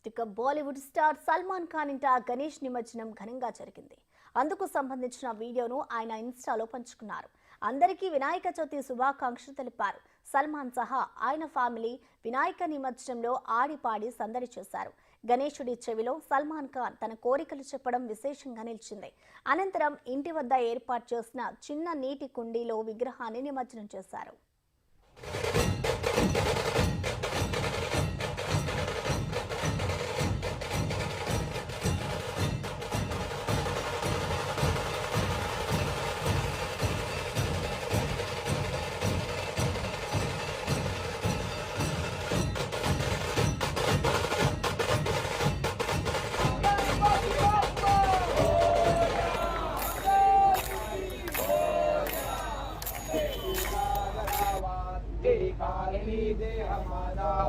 ఇక బాలీవుడ్ స్టార్ సల్మాన్ ఖాన్ ఇంట గణేష్ నిమజ్జనం ఘనంగా జరిగింది. అందుకు సంబంధించిన వీడియోను ఆయన ఇన్స్టాలో పంచుకున్నారు. అందరికీ వినాయక చవితి శుభాకాంక్షలు తెలిపారు. సల్మాన్ సహా ఆయన ఫ్యామిలీ వినాయక నిమజ్జనంలో ఆడిపాడి సందడి చేశారు. గణేశుడి చెవిలో సల్మాన్ ఖాన్ తన కోరికలు చెప్పడం విశేషంగా నిలిచింది. అనంతరం ఇంటి వద్ద ఏర్పాటు చేసిన చిన్న నీటి కుండీలో విగ్రహాన్ని నిమజ్జనం చేశారు.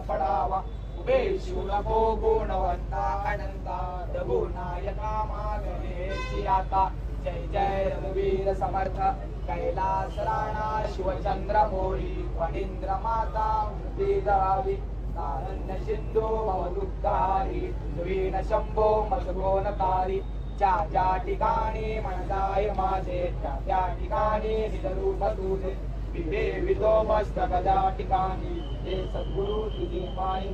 पडावा उभे शिवको गुणवंता अनंता प्रभु नायका मागणेची आता जय जय रघुवीर समर्थ कैलास राणा शिवचंद्र मोरी फणींद्र माता मृती दहावी नारण्य सिंधू मवदुद्धारी वीण शंभो मजगोनकारी ज्या ठिकाणी मनदाय माझे त्या ठिकाणी निजरूप तुझे विधे विधो मस्तक ज्या ठिकाणी हे सद्गुरु तुझी माई